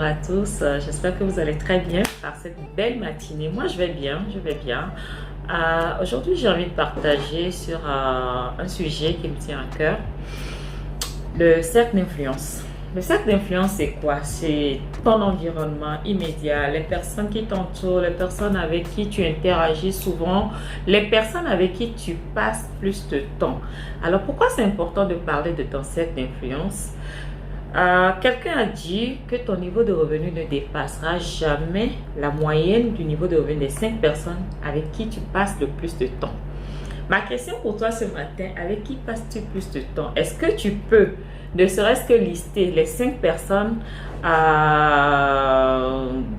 à tous, j'espère que vous allez très bien par cette belle matinée. Moi je vais bien, Aujourd'hui j'ai envie de partager sur un sujet qui me tient à cœur, le cercle d'influence. Le cercle d'influence c'est quoi? C'est ton environnement immédiat, les personnes qui t'entourent, les personnes avec qui tu interagis souvent, les personnes avec qui tu passes plus de temps. Alors pourquoi c'est important de parler de ton cercle d'influence? Quelqu'un a dit que ton niveau de revenu ne dépassera jamais la moyenne du niveau de revenu des 5 personnes avec qui tu passes le plus de temps. Ma question pour toi ce matin, avec qui passes-tu plus de temps? Est-ce que tu peux, ne serait-ce que lister les 5 personnes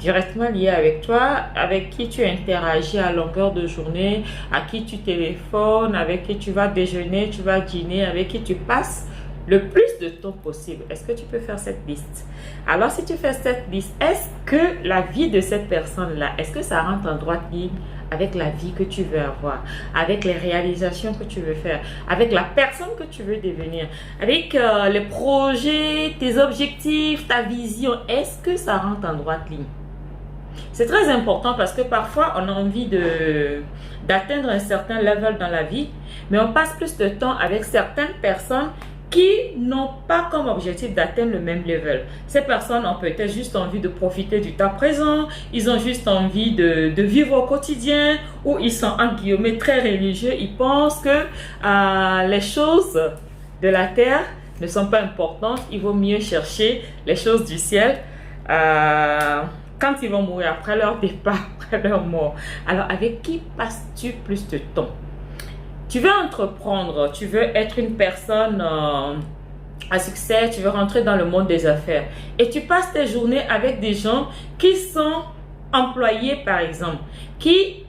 directement liées avec toi, avec qui tu interagis à longueur de journée, à qui tu téléphones, avec qui tu vas déjeuner, tu vas dîner, avec qui tu passes le plus de temps possible? Est-ce que tu peux faire cette liste? Alors, si tu fais cette liste, est-ce que la vie de cette personne-là, est-ce que ça rentre en droite ligne avec la vie que tu veux avoir, avec les réalisations que tu veux faire, avec la personne que tu veux devenir, avec les projets, tes objectifs, ta vision? Est-ce que ça rentre en droite ligne? C'est très important parce que parfois, on a envie d'atteindre un certain level dans la vie, mais on passe plus de temps avec certaines personnes qui n'ont pas comme objectif d'atteindre le même level. Ces personnes ont peut-être juste envie de profiter du temps présent, ils ont juste envie de vivre au quotidien, ou ils sont en guillemets très religieux, ils pensent que les choses de la terre ne sont pas importantes, il vaut mieux chercher les choses du ciel quand ils vont mourir, après leur départ, après leur mort. Alors avec qui passes-tu plus de temps? Tu veux entreprendre, tu veux être une personne à succès, tu veux rentrer dans le monde des affaires et tu passes tes journées avec des gens qui sont employés par exemple, qui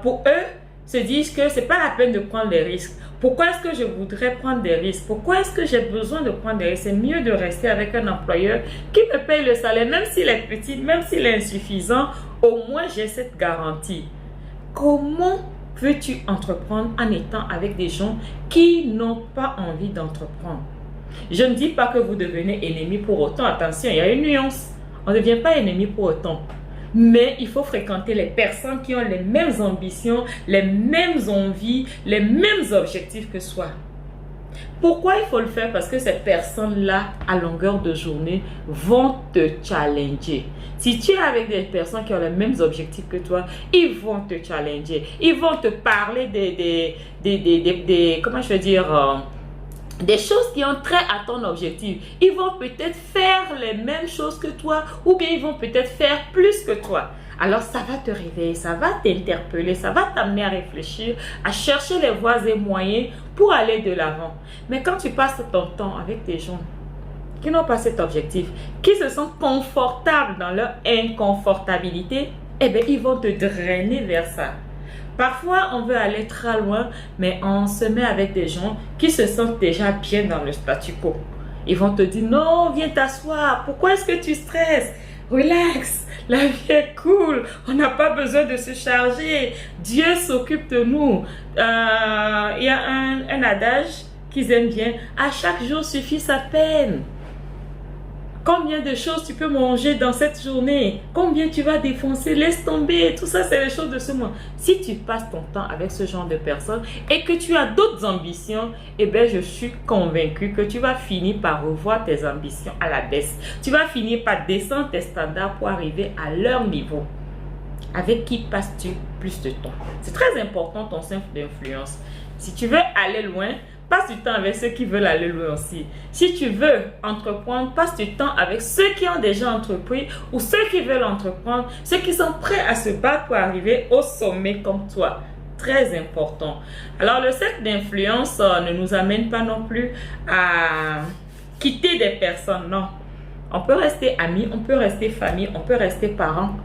pour eux se disent que c'est pas la peine de prendre des risques. Pourquoi est-ce que je voudrais prendre des risques? Pourquoi est-ce que j'ai besoin de prendre des risques? C'est mieux de rester avec un employeur qui me paye le salaire, même s'il est petit, même s'il est insuffisant, au moins j'ai cette garantie. Comment veux-tu entreprendre en étant avec des gens qui n'ont pas envie d'entreprendre? Je ne dis pas que vous devenez ennemis pour autant. Attention, il y a une nuance. On ne devient pas ennemi pour autant. Mais il faut fréquenter les personnes qui ont les mêmes ambitions, les mêmes envies, les mêmes objectifs que soi. Pourquoi il faut le faire? Parce que ces personnes-là, à longueur de journée, vont te challenger. Si tu es avec des personnes qui ont les mêmes objectifs que toi, ils vont te challenger. Ils vont te parler comment je veux dire, des choses qui ont trait à ton objectif. Ils vont peut-être faire les mêmes choses que toi, ou bien ils vont peut-être faire plus que toi. Alors ça va te réveiller, ça va t'interpeller, ça va t'amener à réfléchir, à chercher les voies et moyens pour aller de l'avant. Mais quand tu passes ton temps avec des gens qui n'ont pas cet objectif, qui se sentent confortables dans leur inconfortabilité, eh bien ils vont te drainer vers ça. Parfois, on veut aller très loin, mais on se met avec des gens qui se sentent déjà bien dans le statu quo. Ils vont te dire, non, viens t'asseoir. Pourquoi est-ce que tu stresses? Relax, la vie est cool. On n'a pas besoin de se charger. Dieu s'occupe de nous. Il y a un adage qu'ils aiment bien. À chaque jour suffit sa peine. Combien de choses tu peux manger dans cette journée? Combien tu vas défoncer? Laisse tomber. Tout ça, c'est les choses de ce monde. Si tu passes ton temps avec ce genre de personnes et que tu as d'autres ambitions, eh bien, je suis convaincue que tu vas finir par revoir tes ambitions à la baisse. Tu vas finir par descendre tes standards pour arriver à leur niveau. Avec qui passes-tu plus de temps? C'est très important ton cercle d'influence. Si tu veux aller loin, passe du temps avec ceux qui veulent aller loin aussi. Si tu veux entreprendre, passe du temps avec ceux qui ont déjà entrepris ou ceux qui veulent entreprendre, ceux qui sont prêts à se battre pour arriver au sommet comme toi. Très important. Alors, le cercle d'influence ne nous amène pas non plus à quitter des personnes. Non. On peut rester amis, on peut rester famille, on peut rester parents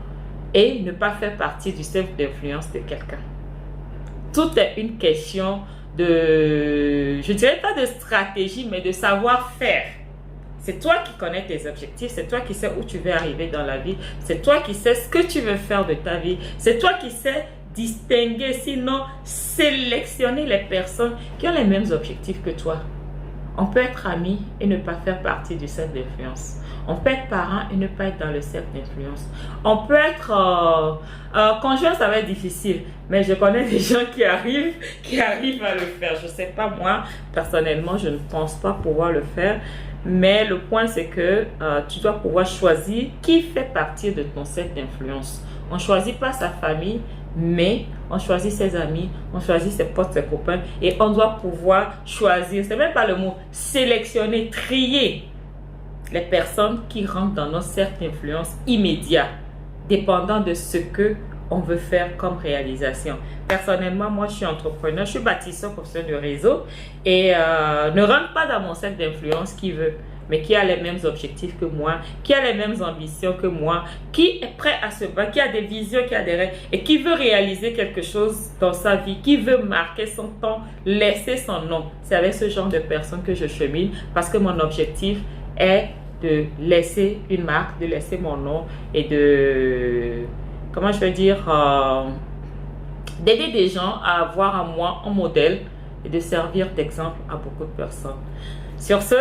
et ne pas faire partie du cercle d'influence de quelqu'un. Tout est une question je dirais pas de stratégie, mais de savoir-faire. C'est toi qui connais tes objectifs, c'est toi qui sais où tu veux arriver dans la vie, c'est toi qui sais ce que tu veux faire de ta vie, c'est toi qui sais distinguer, sinon sélectionner les personnes qui ont les mêmes objectifs que toi. On peut être ami et ne pas faire partie du cercle d'influence. On peut être parent et ne pas être dans le cercle d'influence. On peut être conjoint, ça va être difficile. Mais je connais des gens qui arrivent à le faire. Je ne sais pas, moi, personnellement, je ne pense pas pouvoir le faire. Mais le point, c'est que tu dois pouvoir choisir qui fait partie de ton cercle d'influence. On ne choisit pas sa famille, mais on choisit ses amis, on choisit ses potes, ses copains. Et on doit pouvoir choisir, c'est même pas le mot, sélectionner, trier les personnes qui rentrent dans notre cercle d'influence immédiat, dépendant de ce que on veut faire comme réalisation. Personnellement, moi, je suis entrepreneur, je suis bâtisseur professionnel de réseau et ne rentre pas dans mon cercle d'influence qui veut, mais qui a les mêmes objectifs que moi, qui a les mêmes ambitions que moi, qui est prêt à se battre, qui a des visions, qui a des rêves et qui veut réaliser quelque chose dans sa vie, qui veut marquer son temps, laisser son nom. C'est avec ce genre de personnes que je chemine parce que mon objectif est de laisser une marque, de laisser mon nom et de, comment je veux dire, d'aider des gens à avoir en moi un modèle et de servir d'exemple à beaucoup de personnes. Sur ce,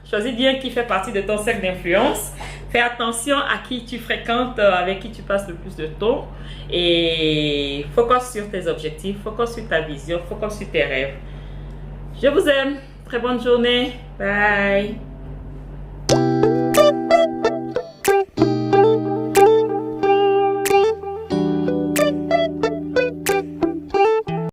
choisis bien qui fait partie de ton cercle d'influence. Fais attention à qui tu fréquentes, avec qui tu passes le plus de temps. Et focus sur tes objectifs, focus sur ta vision, focus sur tes rêves. Je vous aime. Très bonne journée. Bye.